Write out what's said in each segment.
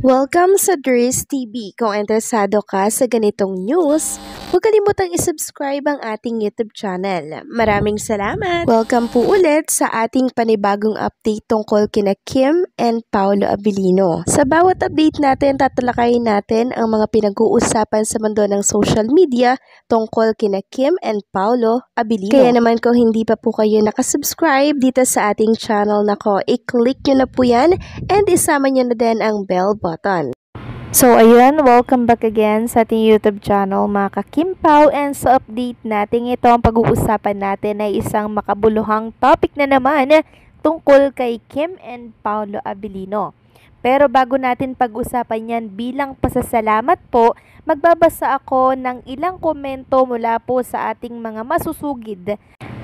Welcome sa Dries TV. Kung interesado ka sa ganitong news, huwag kalimutang isubscribe ang ating YouTube channel. Maraming salamat! Welcome po ulit sa ating panibagong update tungkol kina Kim and Paolo Abilino. Sa bawat update natin, tatalakayin natin ang mga pinag-uusapan sa mundo ng social media tungkol kina Kim and Paolo Abilino. Kaya naman kung hindi pa po kayo nakasubscribe dito sa ating channel nako, i-click nyo na po yan and isama nyo na din ang bell button. So ayun, welcome back again sa ating YouTube channel mga ka-Kimpaw, and sa update natin ito ang pag-uusapan natin ay isang makabuluhang topic na naman tungkol kay Kim and Paolo Abilino. Pero bago natin pag-usapan yan, bilang pasasalamat po, magbabasa ako ng ilang komento mula po sa ating mga masusugid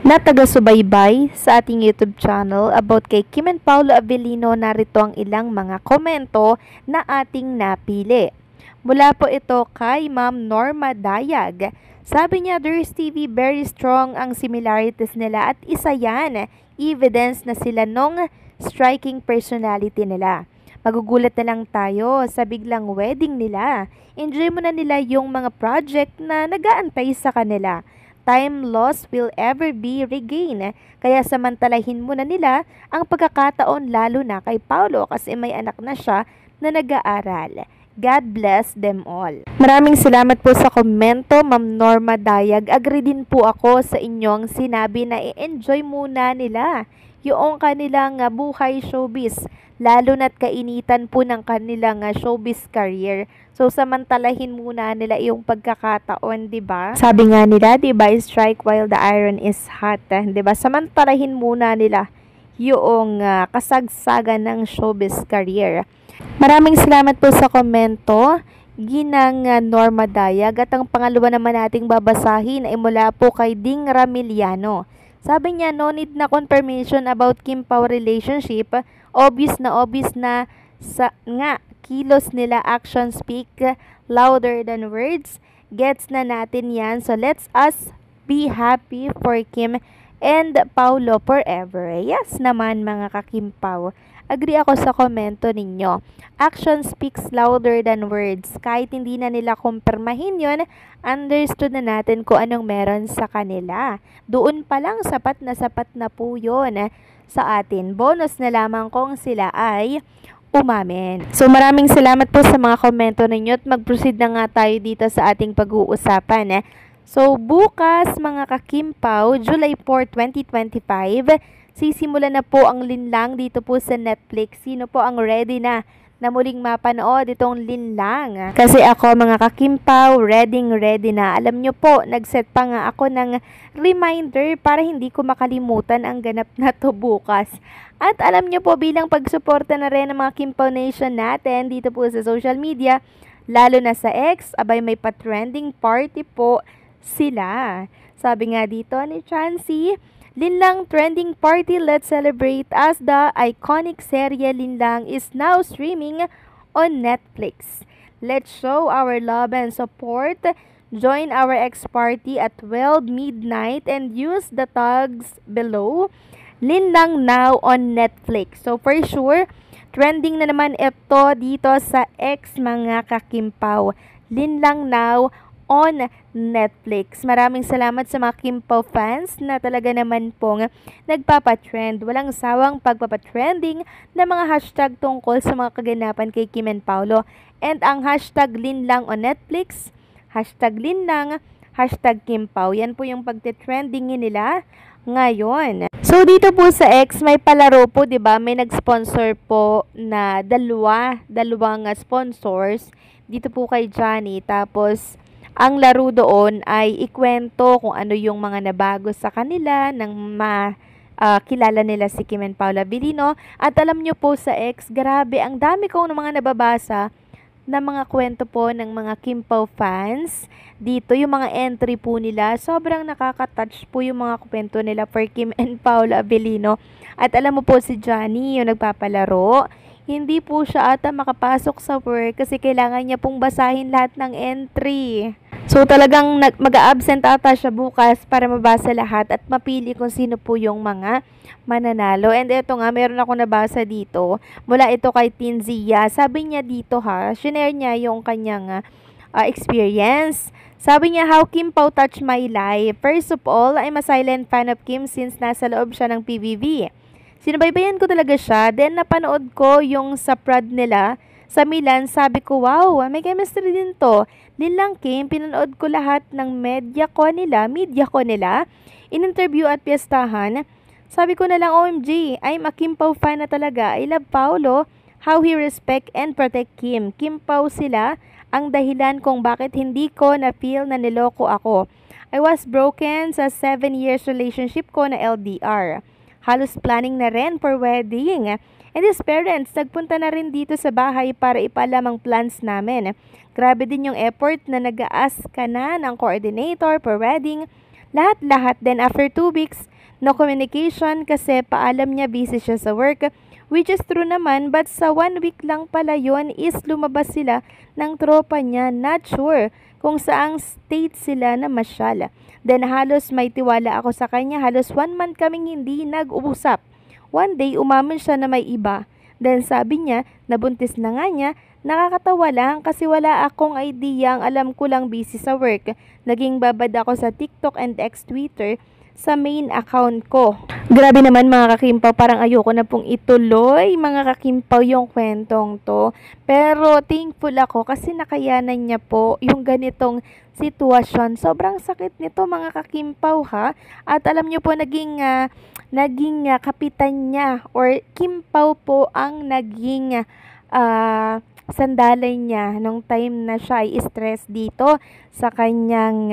na taga-subaybay sa ating YouTube channel about kay Kim and Paolo Abilino. Narito ang ilang mga komento na ating napili. Mula po ito kay Ma'am Norma Dayag. Sabi niya, Dries TV, very strong ang similarities nila at isa yan, evidence na sila nung striking personality nila. Magugulat na lang tayo sa biglang wedding nila. Enjoy mo na nila yung mga project na nag-aantay sa kanila. Time lost will ever be regained. Kaya samantalahin muna nila ang pagkakataon, lalo na kay Paolo kasi may anak na siya na nag-aaral. God bless them all. Maraming salamat po sa komento, Ma'am Norma Dayag. Agree din po ako sa inyong sinabi na i-enjoy muna nila yung kanilang buhay showbiz, lalo na't kainitan po ng kanilang showbiz career. So samantalahin muna nila yung pagkakataon, 'di ba? Sabi nga nila, 'di ba, strike while the iron is hot, 'di ba? Samantalahin muna nila yung kasagsagan ng showbiz career. Maraming salamat po sa komento, Ginang Norma Dayag. At ang pangalawa naman nating babasahin ay mula po kay Ding Ramiliano. Sabi niya, no need na confirmation about Kim Pao relationship. Obvious na sa nga kilos nila, actions speak louder than words. Gets na natin yan. So let's us be happy for Kim and Paolo forever. Yes naman mga ka-Kimpaw. Agree ako sa komento ninyo. Action speaks louder than words. Kahit hindi na nila kumpirmahin yun, understood na natin kung anong meron sa kanila. Doon pa lang sapat na po yun sa atin. Bonus na lamang kung sila ay umamin. So maraming salamat po sa mga komento ninyo at mag-proceed na nga tayo dito sa ating pag-uusapan. So bukas mga ka-Kimpaw, July 4, 2025, sisimulan na po ang linlang dito po sa Netflix. Sino po ang ready na muling mapanood itong linlang? Kasi ako mga ka-Kimpaw, ready na. Alam nyo po, nag-set pa nga ako ng reminder para hindi ko makalimutan ang ganap na to bukas. At alam nyo po, bilang pagsuporta na rin ng mga Kimpaw Nation natin dito po sa social media, lalo na sa X, abay may pa-trending party po sila. Sabi nga dito ni Chansey, Linlang trending party, let's celebrate as the iconic serye Linlang is now streaming on Netflix. Let's show our love and support. Join our X party at 12 midnight and use the tags below. Linlang now on Netflix. So for sure, trending na naman ito dito sa X mga ka-Kimpaw. Linlang now on Netflix. Maraming salamat sa mga Kimpaw fans na talaga naman pong nagpapatrend. Walang sawang pagpapatrending na mga hashtag tungkol sa mga kaganapan kay Kim and Paolo. And ang hashtag Linlang on Netflix, hashtag Linlang, hashtag Kimpaw. Yan po yung pagtitrending nila ngayon. So dito po sa X may palaro po, 'di ba? May nag-sponsor po na dalawang sponsors dito po kay Johnny. Tapos ang laro doon ay ikwento kung ano yung mga nabago sa kanila nang kilala nila si Kim and Paolo Abilino. At alam nyo po sa X, grabe, ang dami kong mga nababasa na mga kwento po ng mga Kimpaw fans. Dito, yung mga entry po nila, sobrang nakaka-touch po yung mga kwento nila for Kim and Paolo Abilino. At alam mo po si Johnny, yung nagpapalaro, hindi po siya ata makapasok sa work kasi kailangan niya pong basahin lahat ng entry. So talagang mag-a-absent ata siya bukas para mabasa lahat at mapili kung sino po yung mga mananalo. And eto nga, meron ako nabasa dito. Mula ito kay Tinzia. Sabi niya dito shinare niya yung kanyang experience. Sabi niya, how Kim Pao touched my life. First of all, I'm a silent fan of Kim since nasa loob siya ng PBB. Sinubaybayan ko talaga siya. Then napanood ko yung sa prod nila sa Milan. Sabi ko, wow, may chemistry din to. Nilang Kim, pinanood ko lahat ng media ko nila. In-interview at piyestahan. Sabi ko na lang, OMG, I'm a Kim Pao fan na talaga. I love Paolo, how he respect and protect Kim. Kim Pao sila ang dahilan kung bakit hindi ko na-feel na niloko ako. I was broken sa 7 years relationship ko na LDR. Halos planning na rin for wedding. And his parents, nagpunta na rin dito sa bahay para ipaalam ang plans namin. Grabe din yung effort na nag-a-ask ka na ng coordinator for wedding. Lahat-lahat. Then after 2 weeks, no communication kasi paalam niya busy siya sa work. Which is true naman, but sa 1 week lang pala yon is lumabas sila ng tropa niya. Not sure kung saang state sila na masyal. Then halos may tiwala ako sa kanya. Halos 1 month kaming hindi nag-uusap. One day, umamin siya na may iba. Then sabi niya, nabuntis na nga niya. Nakakatawa lang kasi wala akong idea. Ang alam ko lang busy sa work. Naging babad ako sa TikTok and X-Twitter sa main account ko. Grabe naman mga kakimpaw, parang ayoko na pong ituloy mga kakimpaw yung kwentong to. Pero thankful ako kasi nakayanan niya po yung ganitong sitwasyon. Sobrang sakit nito mga kakimpaw At alam niyo po naging kapitan niya or Kimpaw po ang naging sandalay niya nung time na siya ay stress dito sa kanyang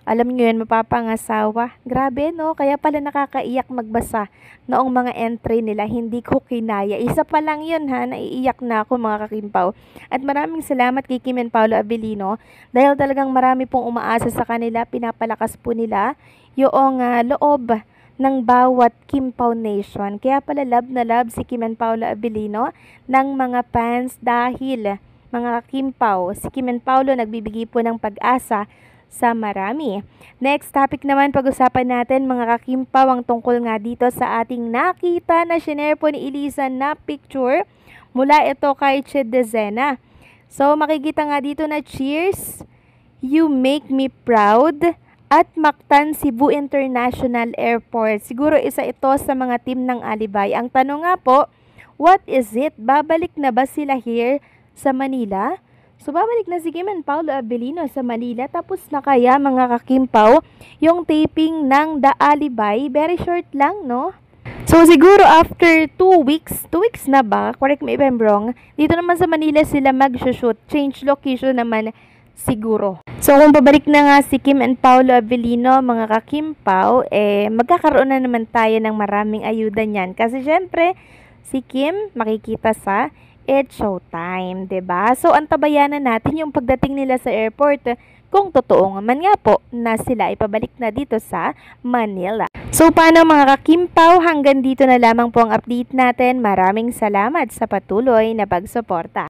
alam niyo yun, mapapangasawa. Grabe, no? Kaya pala nakakaiyak magbasa noong mga entry nila. Hindi ko kinaya. Isa pa lang yun, naiiyak na ako mga kakimpaw. At maraming salamat kay Kim and Paolo Abilino dahil talagang marami pong umaasa sa kanila. Pinapalakas po nila yung loob ng bawat Kimpaw Nation. Kaya pala love na love si Kim and Paolo Abilino ng mga fans dahil mga Kimpaw. Si Kim and Paolo nagbibigay po ng pag-asa sa marami. Next topic naman, pag-usapan natin mga kakimpaw ang tungkol nga dito sa ating nakita na shinare po ni Eliza na picture mula ito kay Ched Dezena. So makikita nga dito na cheers, you make me proud at Mactan Cebu International Airport. Siguro isa ito sa mga team ng Alibay. Ang tanong nga po, what is it? Babalik na ba sila here sa Manila? So, babalik na si Kim and Paolo Abilino sa Manila. Tapos na kaya mga kakimpaw yung taping ng The Alibay. Very short lang, no? So, siguro after 2 weeks, 2 weeks na ba? Correct me if I'm wrong. Dito naman sa Manila sila mag-shoot. Change location naman siguro. So, kung pabalik na nga si Kim and Paolo Abilino, mga kakimpaw, magkakaroon na naman tayo ng maraming ayuda niyan. Kasi syempre, si Kim makikita sa It's Showtime, 'di ba? So antabayanan natin yung pagdating nila sa airport kung totoo man nga po na sila ipabalik na dito sa Manila. So paano mga kakimpaw, hanggang dito na lamang po ang update natin. Maraming salamat sa patuloy na pagsuporta.